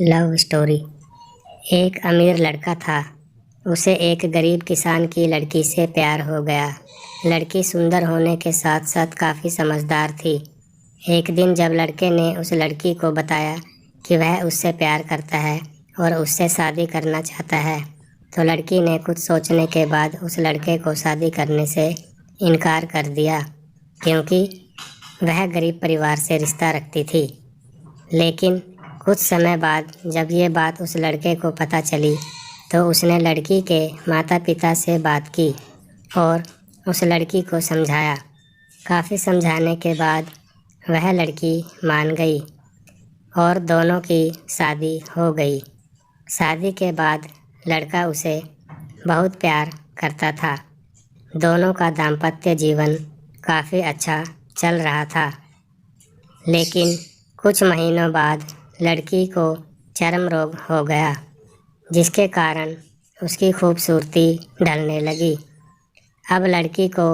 Love story. एक अमीर लड़का था। उसे एक गरीब किसान की लड़की से प्यार हो गया। लड़की सुंदर होने के साथ साथ काफ़ी समझदार थी। एक दिन जब लड़के ने उस लड़की को बताया कि वह उससे प्यार करता है और उससे शादी करना चाहता है, तो लड़की ने कुछ सोचने के बाद उस लड़के को शादी करने से इनकार कर दिया, क्योंकि वह गरीब परिवार से रिश्ता रखती थी। लेकिन कुछ समय बाद जब ये बात उस लड़के को पता चली, तो उसने लड़की के माता पिता से बात की और उस लड़की को समझाया। काफ़ी समझाने के बाद वह लड़की मान गई और दोनों की शादी हो गई। शादी के बाद लड़का उसे बहुत प्यार करता था। दोनों का दाम्पत्य जीवन काफ़ी अच्छा चल रहा था। लेकिन कुछ महीनों बाद लड़की को चर्म रोग हो गया, जिसके कारण उसकी खूबसूरती ढलने लगी। अब लड़की को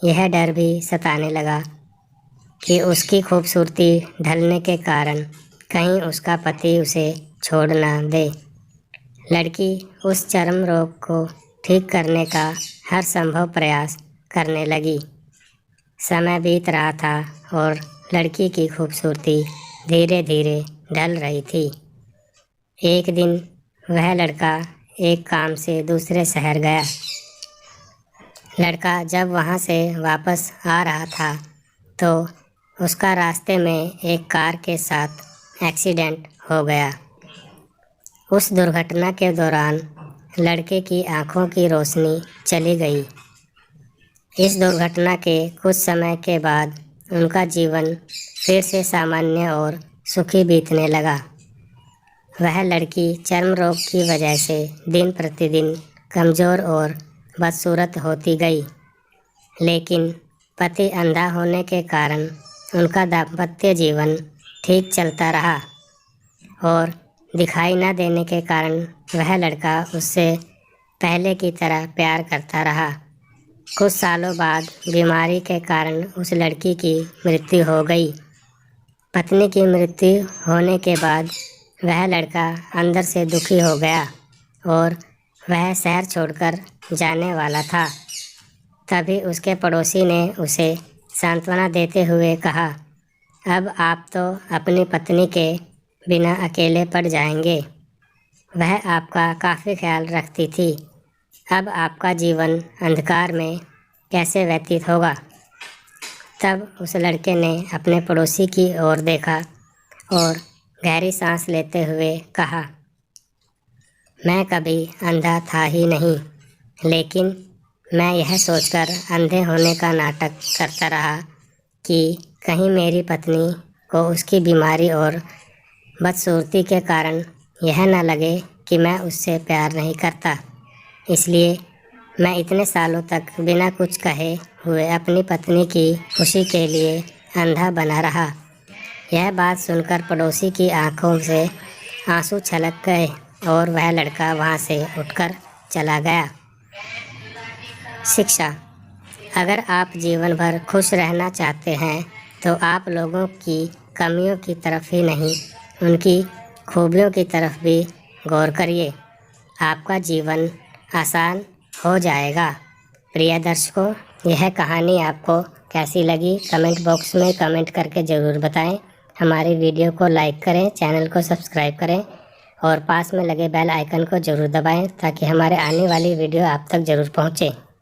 यह डर भी सताने लगा कि उसकी खूबसूरती ढलने के कारण कहीं उसका पति उसे छोड़ ना दे। लड़की उस चर्म रोग को ठीक करने का हर संभव प्रयास करने लगी। समय बीत रहा था और लड़की की खूबसूरती धीरे धीरे ढल रही थी। एक दिन वह लड़का एक काम से दूसरे शहर गया। लड़का जब वहाँ से वापस आ रहा था, तो उसका रास्ते में एक कार के साथ एक्सीडेंट हो गया। उस दुर्घटना के दौरान लड़के की आंखों की रोशनी चली गई। इस दुर्घटना के कुछ समय के बाद उनका जीवन फिर से सामान्य और सुखी बीतने लगा। वह लड़की चर्म रोग की वजह से दिन प्रतिदिन कमज़ोर और बदसूरत होती गई, लेकिन पति अंधा होने के कारण उनका दाम्पत्य जीवन ठीक चलता रहा और दिखाई न देने के कारण वह लड़का उससे पहले की तरह प्यार करता रहा। कुछ सालों बाद बीमारी के कारण उस लड़की की मृत्यु हो गई। पत्नी की मृत्यु होने के बाद वह लड़का अंदर से दुखी हो गया और वह शहर छोड़कर जाने वाला था। तभी उसके पड़ोसी ने उसे सांत्वना देते हुए कहा, अब आप तो अपनी पत्नी के बिना अकेले पड़ जाएंगे। वह आपका काफ़ी ख्याल रखती थी। अब आपका जीवन अंधकार में कैसे व्यतीत होगा। तब उस लड़के ने अपने पड़ोसी की ओर देखा और गहरी सांस लेते हुए कहा, मैं कभी अंधा था ही नहीं, लेकिन मैं यह सोचकर अंधे होने का नाटक करता रहा कि कहीं मेरी पत्नी को उसकी बीमारी और बदसूरती के कारण यह न लगे कि मैं उससे प्यार नहीं करता। इसलिए मैं इतने सालों तक बिना कुछ कहे हुए अपनी पत्नी की खुशी के लिए अंधा बना रहा। यह बात सुनकर पड़ोसी की आंखों से आंसू छलक गए और वह लड़का वहाँ से उठकर चला गया। शिक्षा। अगर आप जीवन भर खुश रहना चाहते हैं, तो आप लोगों की कमियों की तरफ ही नहीं, उनकी खूबियों की तरफ भी गौर करिए। आपका जीवन आसान हो जाएगा। प्रिय दर्शकों, यह कहानी आपको कैसी लगी कमेंट बॉक्स में कमेंट करके ज़रूर बताएं। हमारी वीडियो को लाइक करें, चैनल को सब्सक्राइब करें और पास में लगे बेल आइकन को ज़रूर दबाएं, ताकि हमारे आने वाली वीडियो आप तक ज़रूर पहुँचे।